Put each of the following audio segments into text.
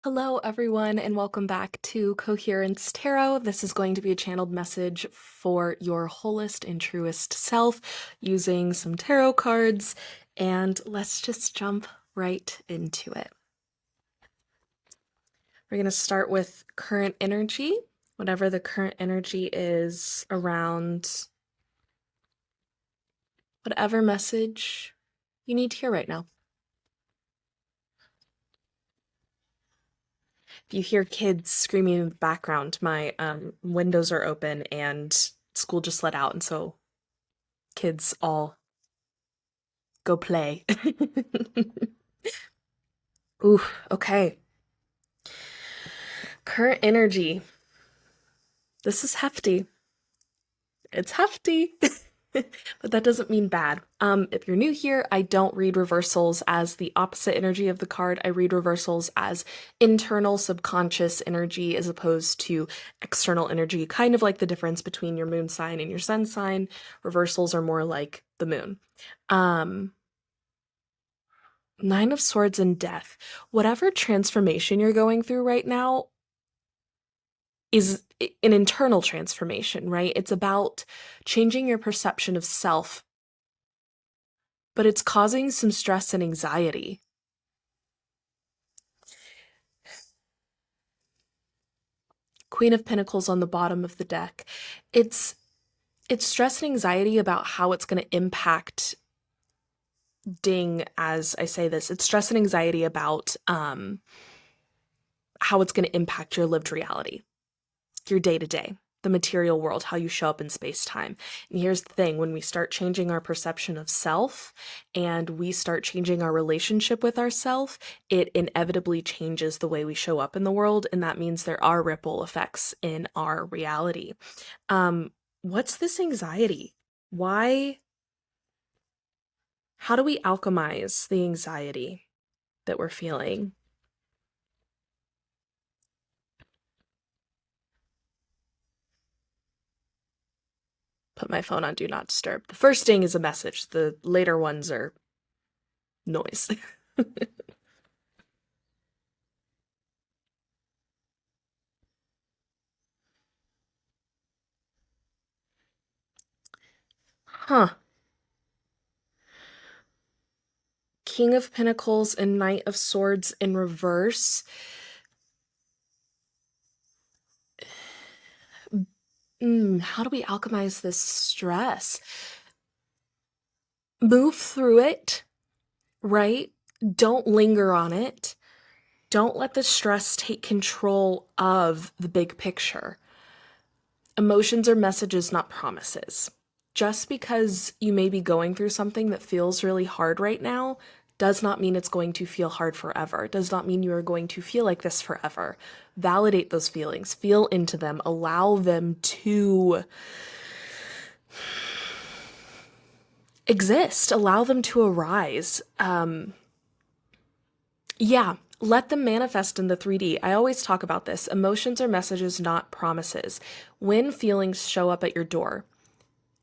Hello, everyone, and welcome back to Coherence Tarot. This is going to be a channeled message for your wholest and truest self using some tarot cards, and let's just jump right into it. We're going to start with current energy, whatever the current energy is around whatever message you need to hear right now. If you hear kids screaming in the background, my windows are open and school just let out, and so kids all go play. Ooh, okay. Current energy. This is hefty. It's hefty. But that doesn't mean bad. If you're new here, I don't read reversals as the opposite energy of the card. I read reversals as internal subconscious energy as opposed to external energy, kind of like the difference between your moon sign and your sun sign. Reversals are more like the moon. Nine of Swords and Death. Whatever transformation you're going through right now is an internal transformation, right? It's about changing your perception of self, but it's causing some stress and anxiety. Queen of Pentacles on the bottom of the deck. It's stress and anxiety about how it's going to impact, as I say this, it's stress and anxiety about how it's going to impact your lived reality, your day-to-day, the material world, how you show up in space-time. And here's the thing, when we start changing our perception of self and we start changing our relationship with ourself, it inevitably changes the way we show up in the world, and that means there are ripple effects in our reality. What's this anxiety? Why? How do we alchemize the anxiety that we're feeling? Put my phone on Do Not Disturb. The first ding is a message. The later ones are noise. Huh. King of Pentacles and Knight of Swords in reverse. How do we alchemize this stress? Move through it, right? Don't linger on it. Don't let the stress take control of the big picture. Emotions are messages, not promises. Just because you may be going through something that feels really hard right now does not mean it's going to feel hard forever. It does not mean you are going to feel like this forever. Validate those feelings, feel into them, allow them to exist, allow them to arise. Let them manifest in the 3D. I always talk about this. Emotions are messages, not promises. When feelings show up at your door,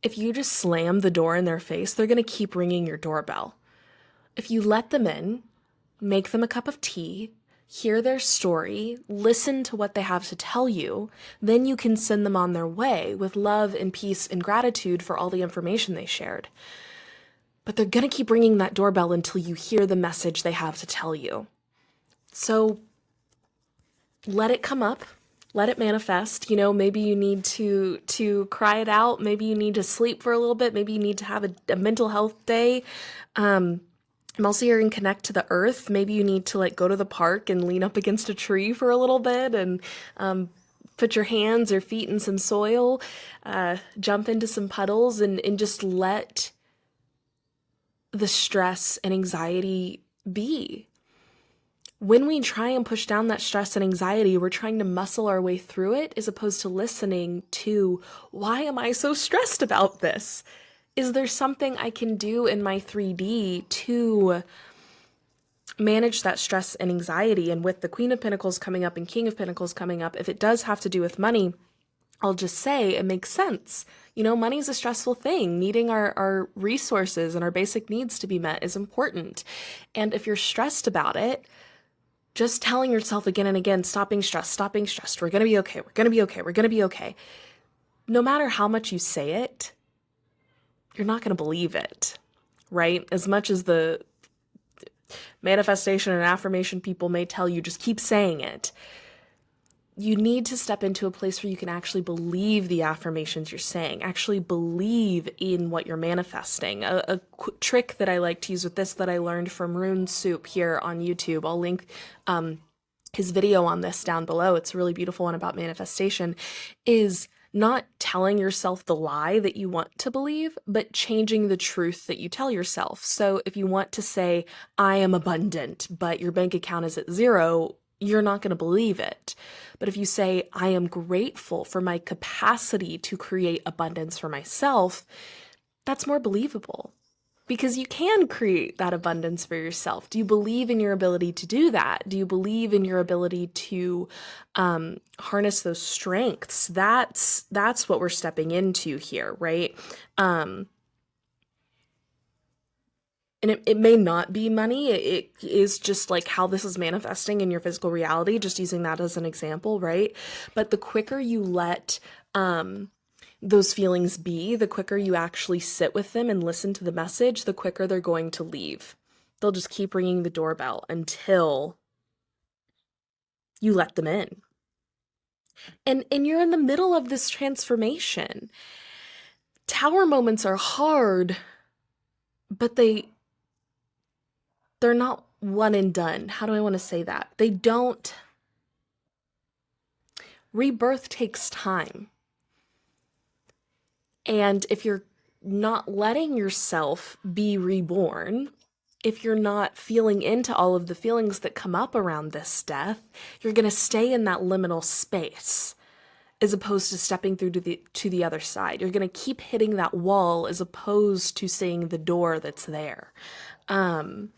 if you just slam the door in their face, they're going to keep ringing your doorbell. If you let them in, make them a cup of tea, hear their story, listen to what they have to tell you, then you can send them on their way with love and peace and gratitude for all the information they shared. But they're going to keep ringing that doorbell until you hear the message they have to tell you. So let it come up. Let it manifest. Maybe you need to cry it out. Maybe you need to sleep for a little bit. Maybe you need to have a mental health day. I'm also hearing connect to the earth. Maybe you need to go to the park and lean up against a tree for a little bit and put your hands or feet in some soil, jump into some puddles and just let the stress and anxiety be. When we try and push down that stress and anxiety, we're trying to muscle our way through it as opposed to listening to, why am I so stressed about this? Is there something I can do in my 3D to manage that stress and anxiety? And with the Queen of Pentacles coming up and King of Pentacles coming up, if it does have to do with money, I'll just say it makes sense. Money's a stressful thing. Needing our resources and our basic needs to be met is important. And if you're stressed about it, just telling yourself again and again, stop being stressed, stop being stressed. We're going to be okay. We're going to be okay. We're going to be okay. No matter how much you say it, you're not going to believe it, right? As much as the manifestation and affirmation people may tell you, just keep saying it. You need to step into a place where you can actually believe the affirmations you're saying, actually believe in what you're manifesting. A trick that I like to use with this that I learned from Rune Soup here on YouTube, I'll link his video on this down below. It's a really beautiful one about manifestation, is not telling yourself the lie that you want to believe, but changing the truth that you tell yourself. So if you want to say, I am abundant, but your bank account is at zero, you're not going to believe it. But if you say, I am grateful for my capacity to create abundance for myself, that's more believable because you can create that abundance for yourself. Do you believe in your ability to do that? Do you believe in your ability to harness those strengths? That's what we're stepping into here, right? And it may not be money. It is just like how this is manifesting in your physical reality, just using that as an example, right? But the quicker you let those feelings be, the quicker you actually sit with them and listen to the message, the quicker they're going to leave. They'll just keep ringing the doorbell until you let them in. And you're in the middle of this transformation. Tower moments are hard, but they're not one and done. How do I want to say that? Rebirth takes time. And if you're not letting yourself be reborn, if you're not feeling into all of the feelings that come up around this death, you're going to stay in that liminal space as opposed to stepping through to the other side. You're going to keep hitting that wall as opposed to seeing the door that's there. And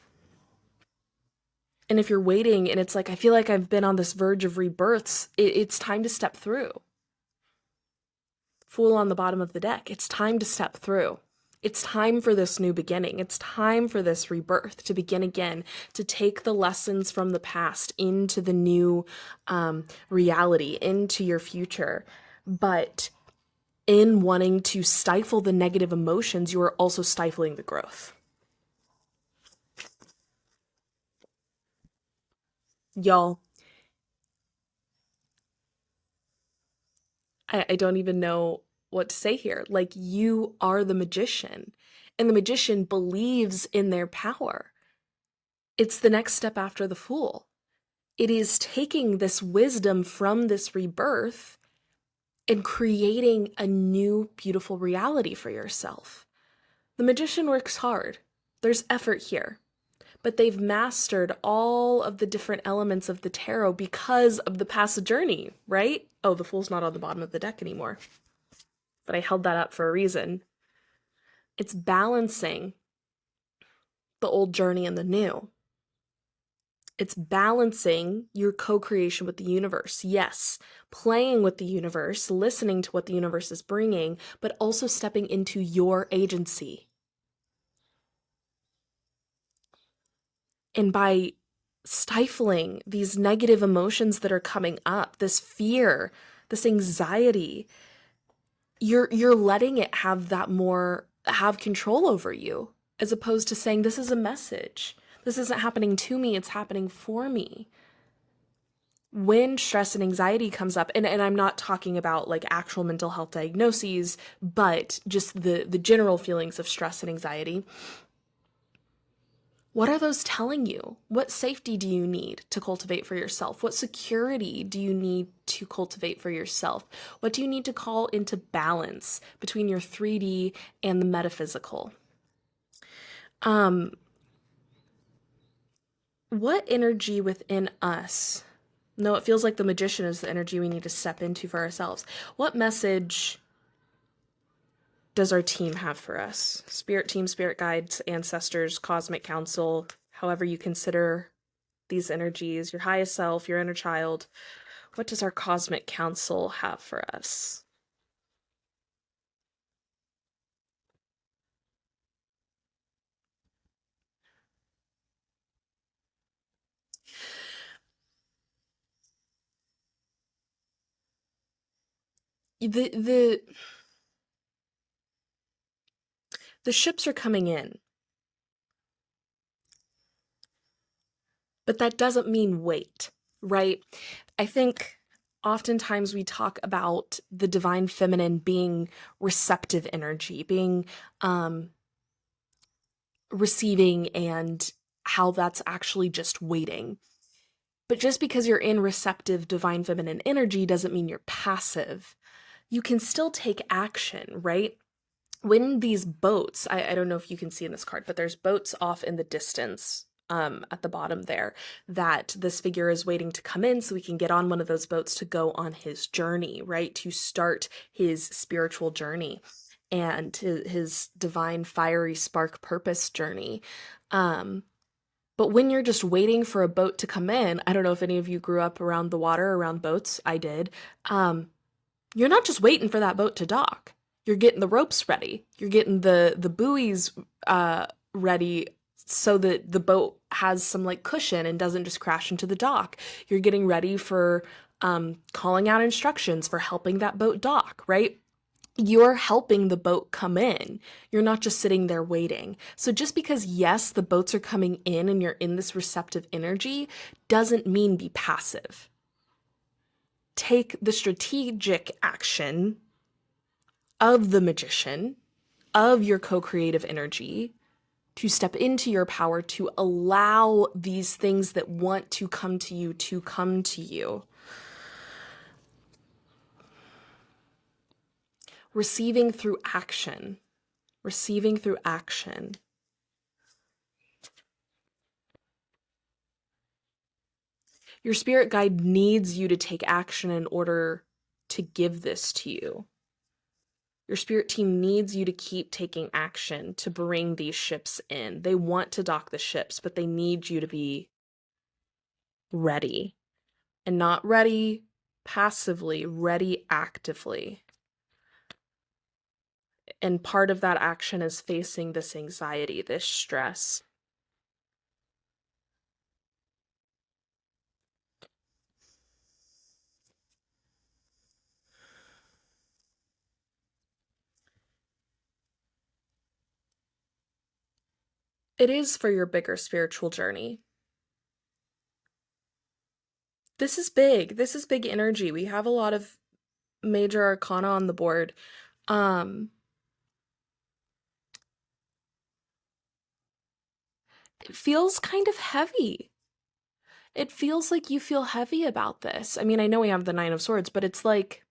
if you're waiting and it's like, I feel like I've been on this verge of rebirths, it's time to step through. Fool on the bottom of the deck. It's time to step through. It's time for this new beginning. It's time for this rebirth to begin again, to take the lessons from the past into the new reality, into your future. But in wanting to stifle the negative emotions, you are also stifling the growth. Y'all, I don't even know what to say here. Like, you are the magician, and the magician believes in their power. It's the next step after the fool. It is taking this wisdom from this rebirth and creating a new, beautiful reality for yourself. The magician works hard. There's effort here. But they've mastered all of the different elements of the tarot because of the past journey, right? Oh, the fool's not on the bottom of the deck anymore. But I held that up for a reason. It's balancing the old journey and the new. It's balancing your co-creation with the universe. Yes, playing with the universe, listening to what the universe is bringing, but also stepping into your agency. And by stifling these negative emotions that are coming up, this fear, this anxiety, you're letting it have control over you, as opposed to saying, this is a message. This isn't happening to me, it's happening for me. When stress and anxiety comes up, and I'm not talking about like actual mental health diagnoses, but just the general feelings of stress and anxiety, what are those telling you? What safety do you need to cultivate for yourself? What security do you need to cultivate for yourself? What do you need to call into balance between your 3D and the metaphysical? What energy within us? No, it feels like the magician is the energy we need to step into for ourselves. What message does our team have for us? Spirit team, spirit guides, ancestors, cosmic council, however you consider these energies, your highest self, your inner child. What does our cosmic council have for us? The the ships are coming in, but that doesn't mean wait, right? I think oftentimes we talk about the divine feminine being receptive energy, being um, receiving, and how that's actually just waiting. But just because you're in receptive divine feminine energy doesn't mean you're passive. You can still take action, right? When these boats, I don't know if you can see in this card, but there's boats off in the distance at the bottom there that this figure is waiting to come in so we can get on one of those boats to go on his journey, right? To start his spiritual journey and his divine fiery spark purpose journey. Um, but when you're just waiting for a boat to come in, I don't know if any of you grew up around the water, around boats. I did. You're not just waiting for that boat to dock. You're getting the ropes ready. You're getting the buoys ready so that the boat has some like cushion and doesn't just crash into the dock. You're getting ready for calling out instructions for helping that boat dock, right? You're helping the boat come in. You're not just sitting there waiting. So just because, yes, the boats are coming in and you're in this receptive energy doesn't mean be passive. Take the strategic action of the magician, of your co-creative energy, to step into your power, to allow these things that want to come to you to come to you. Receiving through action. Receiving through action. Your spirit guide needs you to take action in order to give this to you. Your spirit team needs you to keep taking action to bring these ships in. They want to dock the ships, but they need you to be ready. And not ready passively, ready actively. And part of that action is facing this anxiety, this stress. It is for your bigger spiritual journey. This is big. This is big energy. We have a lot of major arcana on the board. It feels kind of heavy. It feels like you feel heavy about this. I mean, I know we have the Nine of Swords, but it's like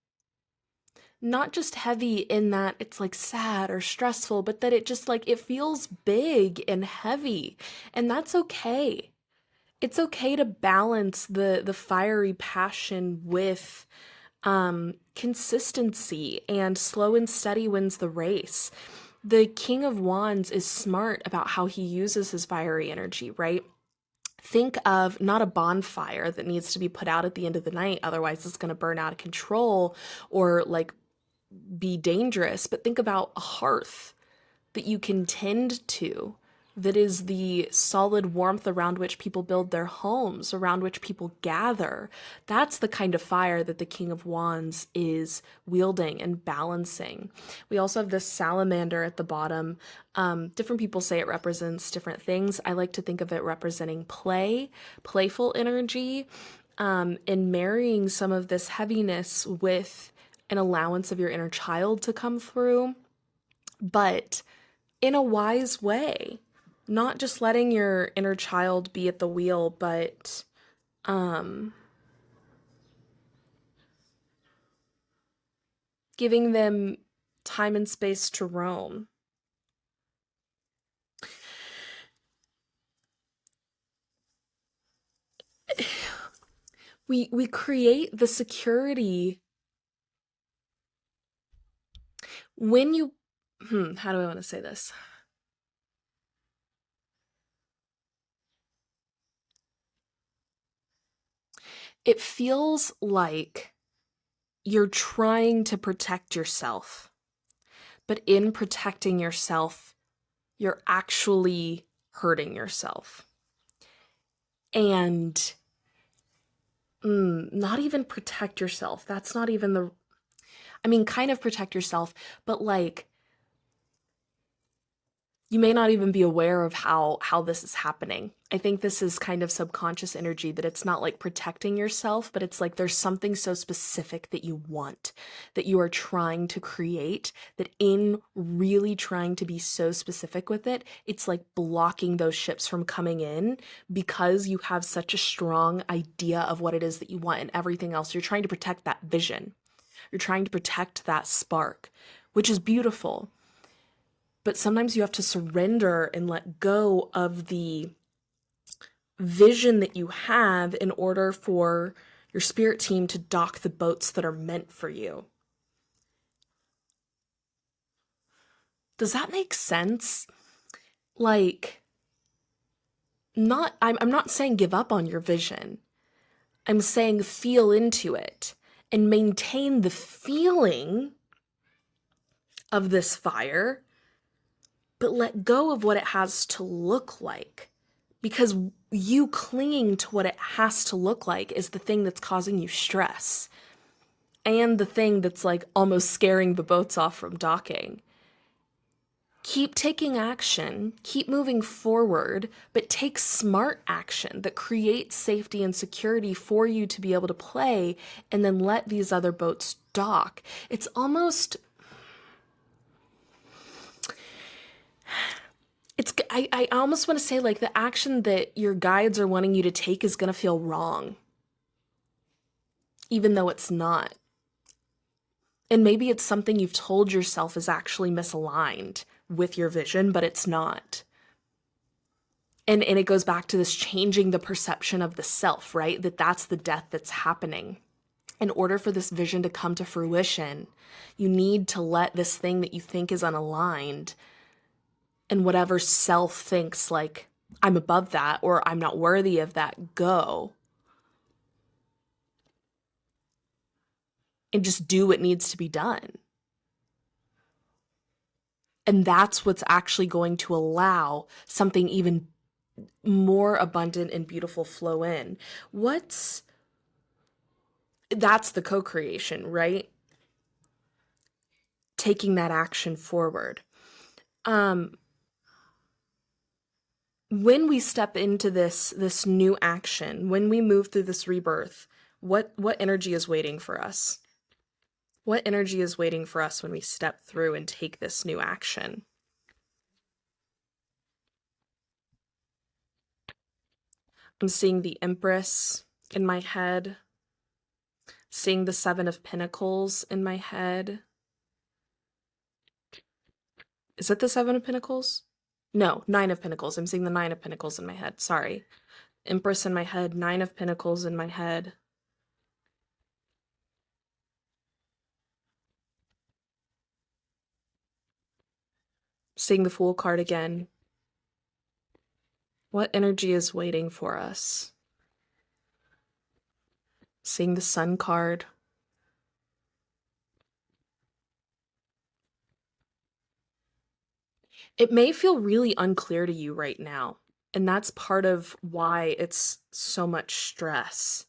not just heavy in that it's like sad or stressful, but that it just like it feels big and heavy. And that's okay. It's okay to balance the fiery passion with consistency, and slow and steady wins the race. The King of Wands is smart about how he uses his fiery energy, right? Think of not a bonfire that needs to be put out at the end of the night, otherwise it's going to burn out of control or like be dangerous, but think about a hearth that you can tend to, that is the solid warmth around which people build their homes, around which people gather. That's the kind of fire that the King of Wands is wielding and balancing. We also have this salamander at the bottom. Different people say it represents different things. I like to think of it representing play, playful energy, and marrying some of this heaviness with an allowance of your inner child to come through, but in a wise way. Not just letting your inner child be at the wheel, but giving them time and space to roam. We create the security when you how do I want to say this? It feels like you're trying to protect yourself, but in protecting yourself, you're actually hurting yourself. And not even protect yourself. That's not even the I mean, kind of protect yourself, but like you may not even be aware of how this is happening. I think this is kind of subconscious energy, that it's not like protecting yourself, but it's like there's something so specific that you want, that you are trying to create, that in really trying to be so specific with it, it's like blocking those ships from coming in because you have such a strong idea of what it is that you want, and everything else. You're trying to protect that vision. You're trying to protect that spark, which is beautiful. But sometimes you have to surrender and let go of the vision that you have in order for your spirit team to dock the boats that are meant for you. Does that make sense? Like, I'm not saying give up on your vision. I'm saying feel into it and maintain the feeling of this fire, but let go of what it has to look like. Because you clinging to what it has to look like is the thing that's causing you stress. And the thing that's like almost scaring the boats off from docking. Keep taking action, keep moving forward, but take smart action that creates safety and security for you to be able to play, and then let these other boats dock. It's almost... I almost want to say like the action that your guides are wanting you to take is going to feel wrong, even though it's not. And maybe it's something you've told yourself is actually misaligned with your vision, but it's not. And it goes back to this changing the perception of the self, right? That's the death that's happening. In order for this vision to come to fruition, you need to let this thing that you think is unaligned and whatever self thinks like, I'm above that or I'm not worthy of that, go. And just do what needs to be done. And that's what's actually going to allow something even more abundant and beautiful flow in. That's the co-creation, right? Taking that action forward. When we step into this new action, when we move through this rebirth, what energy is waiting for us? What energy is waiting for us when we step through and take this new action? I'm seeing the Empress in my head, seeing the Seven of Pentacles in my head. Is it the Seven of Pentacles? No, Nine of Pentacles. I'm seeing the Nine of Pentacles in my head. Sorry. Empress in my head, Nine of Pentacles in my head. Seeing the Fool card again. What energy is waiting for us? Seeing the Sun card. It may feel really unclear to you right now, and that's part of why it's so much stress.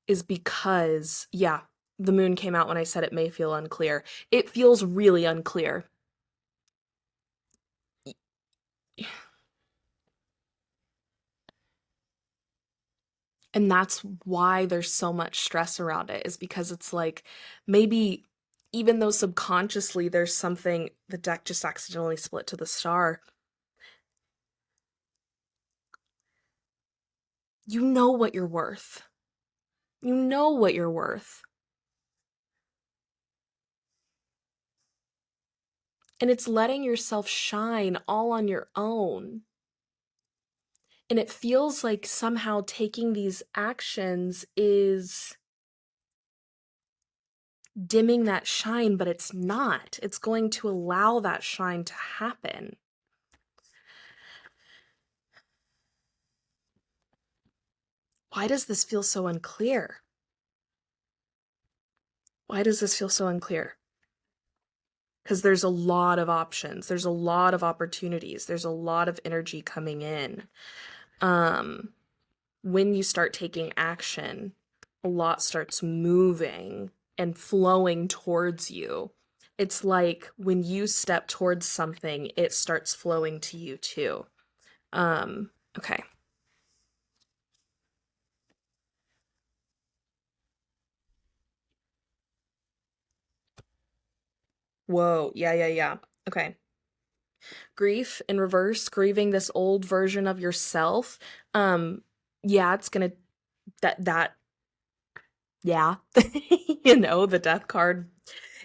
Is because, yeah, the moon came out when I said it may feel unclear. It feels really unclear. And that's why there's so much stress around it, is because it's like, maybe even though subconsciously there's something, the deck just accidentally split to the star. You know what you're worth. You know what you're worth. And it's letting yourself shine all on your own. And it feels like somehow taking these actions is dimming that shine, but it's not. It's going to allow that shine to happen. Why does this feel so unclear? Why does this feel so unclear? Because there's a lot of options. There's a lot of opportunities. There's a lot of energy coming in. When you start taking action, a lot starts moving and flowing towards you. It's like when you step towards something, it starts flowing to you too. Okay. Whoa. Yeah, yeah, yeah. Okay. Grief in reverse, grieving this old version of yourself. Um, yeah, it's gonna that yeah. The death card.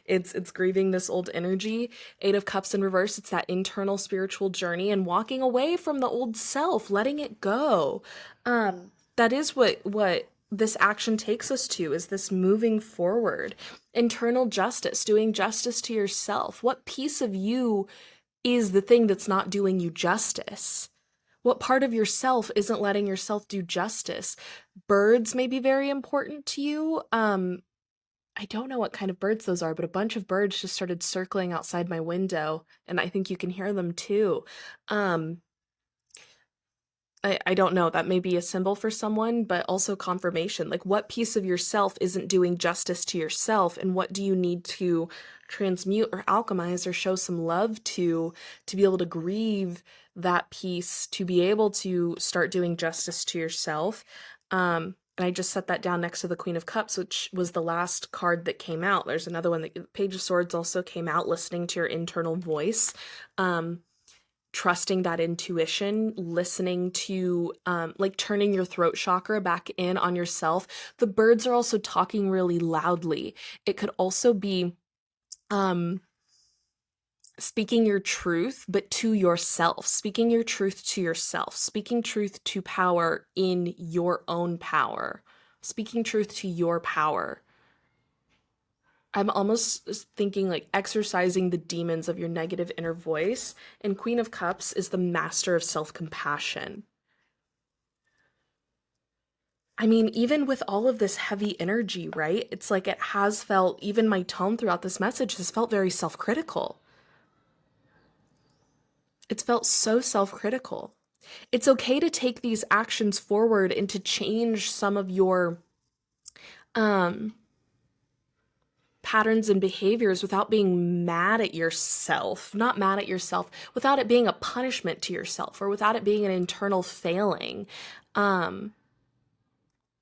It's grieving this old energy. Eight of Cups in reverse, it's that internal spiritual journey and walking away from the old self, letting it go. That is what this action takes us to, is this moving forward. Internal justice, doing justice to yourself. What piece of you is the thing that's not doing you justice? What part of yourself isn't letting yourself do justice? Birds may be very important to you. I don't know what kind of birds those are, but a bunch of birds just started circling outside my window, and I think you can hear them too. Um, I don't know, that may be a symbol for someone, but also confirmation. Like, what piece of yourself isn't doing justice to yourself, and what do you need to transmute or alchemize or show some love to be able to grieve that piece, to be able to start doing justice to yourself? And I just set that down next to the Queen of Cups, which was the last card that came out. There's another one, that Page of Swords also came out, listening to your internal voice. Trusting that intuition, listening to, like, turning your throat chakra back in on yourself. The birds are also talking really loudly. It could also be speaking your truth, but to yourself, speaking your truth to yourself, speaking truth to power in your own power, speaking truth to your power. I'm almost thinking like exercising the demons of your negative inner voice. And Queen of Cups is the master of self-compassion. I mean, even with all of this heavy energy, right? It's like it has felt, even my tone throughout this message has felt very self-critical. It's felt so self-critical. It's okay to take these actions forward and to change some of your um patterns and behaviors without being mad at yourself, not mad at yourself, without it being a punishment to yourself or without it being an internal failing. Um,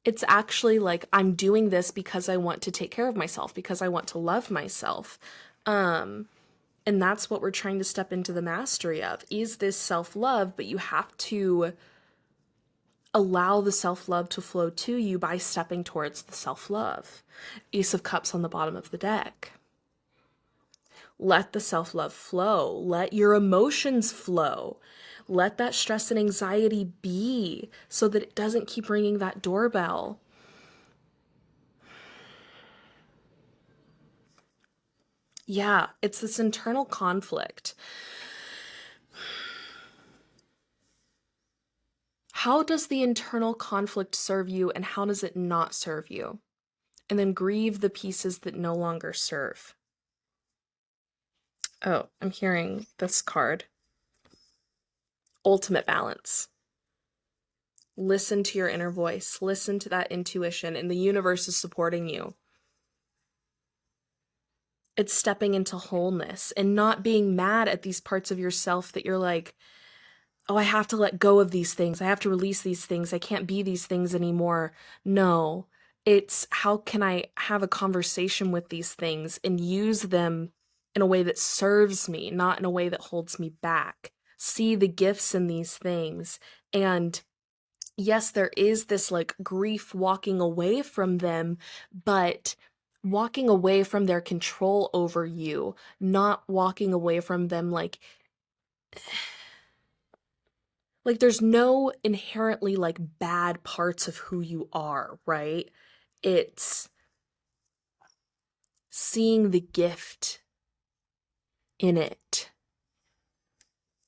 it's actually like, I'm doing this because I want to take care of myself, because I want to love myself. And that's what we're trying to step into the mastery of, is this self-love, but you have to allow the self-love to flow to you by stepping towards the self-love. Ace of Cups on the bottom of the deck. Let the self-love flow. Let your emotions flow. Let that stress and anxiety be, so that it doesn't keep ringing that doorbell. Yeah, it's this internal conflict. How does the internal conflict serve you, and how does it not serve you? And then grieve the pieces that no longer serve. Oh, I'm hearing this card. Ultimate balance. Listen to your inner voice. Listen to that intuition, and the universe is supporting you. It's stepping into wholeness and not being mad at these parts of yourself that you're like, oh, I have to let go of these things. I have to release these things. I can't be these things anymore. No, it's how can I have a conversation with these things and use them in a way that serves me, not in a way that holds me back. See the gifts in these things. And yes, there is this like grief walking away from them, but walking away from their control over you, not walking away from them like there's no inherently like bad parts of who you are, right? It's seeing the gift in it.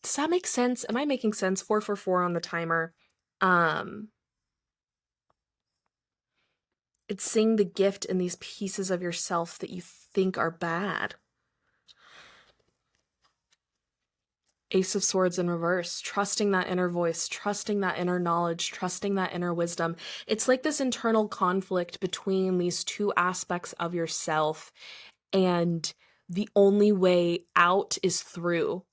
Does that make sense? Am I making sense? 444 on the timer. Um, it's seeing the gift in these pieces of yourself that you think are bad. Ace of Swords in reverse, trusting that inner voice, trusting that inner knowledge, trusting that inner wisdom. It's like this internal conflict between these two aspects of yourself, and the only way out is through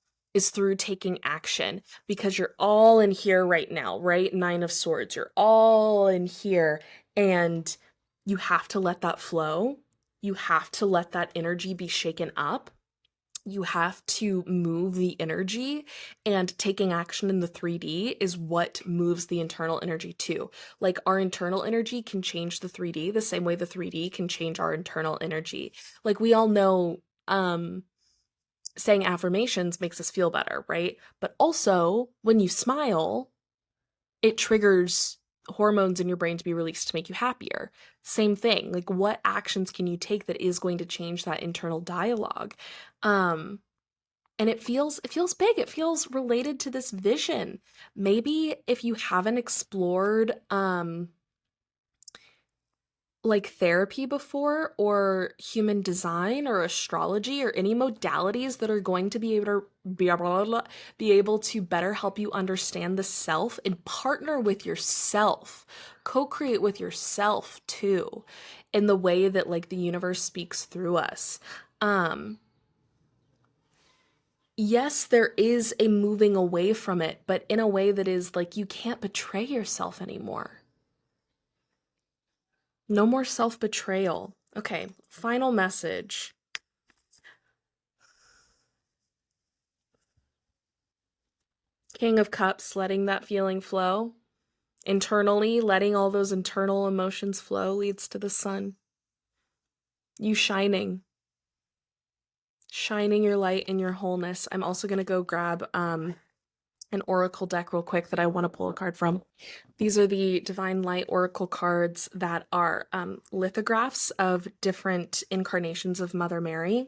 taking action, because you're all in here right now, right? Nine of Swords, you're all in here, and you have to let that flow. You have to let that energy be shaken up. You have to move the energy, and taking action in the 3D is what moves the internal energy too. Like, our internal energy can change the 3D the same way the 3D can change our internal energy. Like, we all know, saying affirmations makes us feel better, right? But also, when you smile, it triggers hormones in your brain to be released to make you happier. Same thing. Like, what actions can you take that is going to change that internal dialogue? And it feels big. It feels related to this vision. Maybe if you haven't explored like therapy before, or human design, or astrology, or any modalities that are going to be able to better help you understand the self and partner with yourself, co-create with yourself too, in the way that like the universe speaks through us. Yes, there is a moving away from it, but in a way that is like, you can't betray yourself anymore. No more self-betrayal. Okay, final message. King of Cups, letting that feeling flow. Internally, letting all those internal emotions flow leads to the sun. You shining your light in your wholeness. I'm also going to go grab an oracle deck real quick that I want to pull a card from. These are the Divine Light Oracle cards that are lithographs of different incarnations of Mother Mary.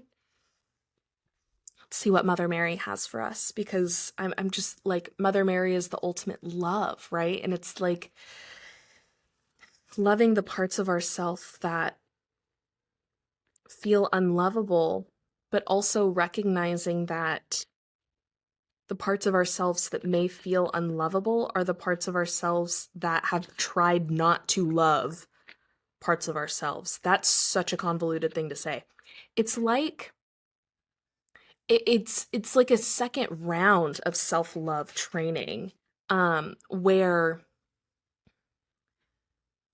Let's see what Mother Mary has for us, because I'm just like, Mother Mary is the ultimate love, right? And it's like loving the parts of ourself that feel unlovable, but also recognizing that the parts of ourselves that may feel unlovable are the parts of ourselves that have tried not to love parts of ourselves. That's such a convoluted thing to say. It's like it's like a second round of self-love training, where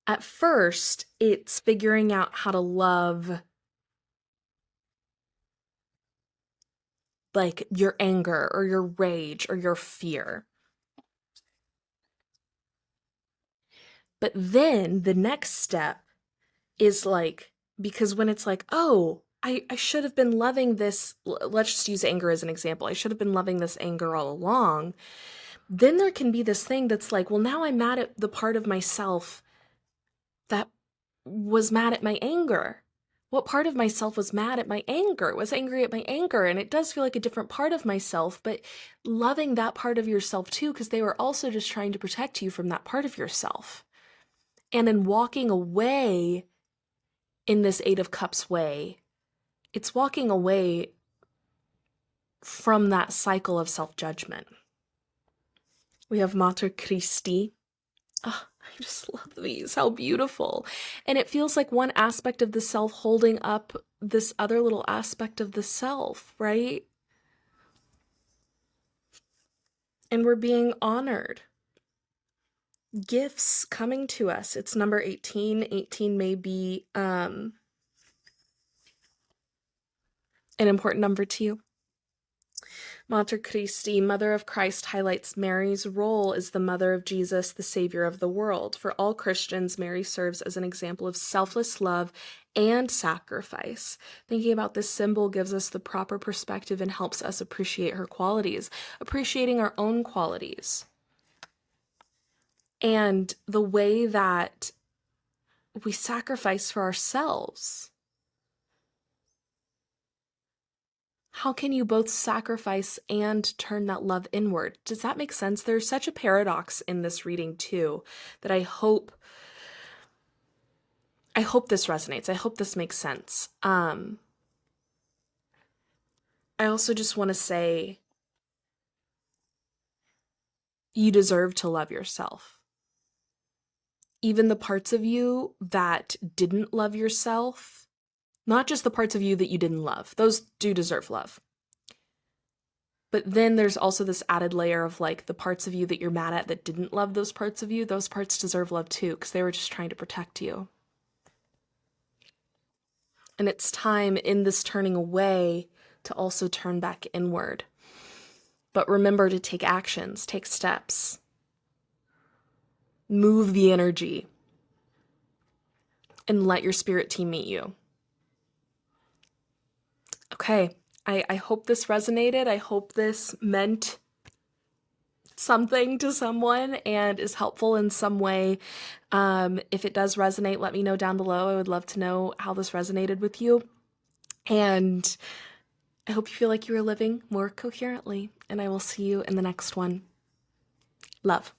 at first it's figuring out how to love like your anger or your rage or your fear. But then the next step is like, because when it's like, oh, I should have been loving this, let's just use anger as an example. I should have been loving this anger all along. Then there can be this thing that's like, well, now I'm mad at the part of myself that was mad at my anger. What part of myself was mad at my anger, was angry at my anger? And it does feel like a different part of myself, but loving that part of yourself too, because they were also just trying to protect you from that part of yourself. And in walking away in this Eight of Cups way, it's walking away from that cycle of self-judgment. We have Mater Christi. Oh, I just love these. How beautiful. And it feels like one aspect of the self holding up this other little aspect of the self, right? And we're being honored. Gifts coming to us. It's number 18. 18 may be an important number to you. Mater Christi, Mother of Christ, highlights Mary's role as the mother of Jesus, the Savior of the world. For all Christians, Mary serves as an example of selfless love and sacrifice. Thinking about this symbol gives us the proper perspective and helps us appreciate her qualities, appreciating our own qualities. And the way that we sacrifice for ourselves. How can you both sacrifice and turn that love inward? Does that make sense? There's such a paradox in this reading too, that I hope this resonates. I hope this makes sense. I also just want to say You deserve to love yourself. Even the parts of you that didn't love yourself, not just the parts of you that you didn't love, those do deserve love. But then there's also this added layer of like the parts of you that you're mad at that didn't love those parts of you, those parts deserve love too, because they were just trying to protect you. And it's time in this turning away to also turn back inward. But remember to take actions, take steps, move the energy, and let your spirit team meet you. Okay, I hope this resonated. I hope this meant something to someone and is helpful in some way. If it does resonate, let me know down below. I would love to know how this resonated with you. And I hope you feel like you are living more coherently. And I will see you in the next one. Love.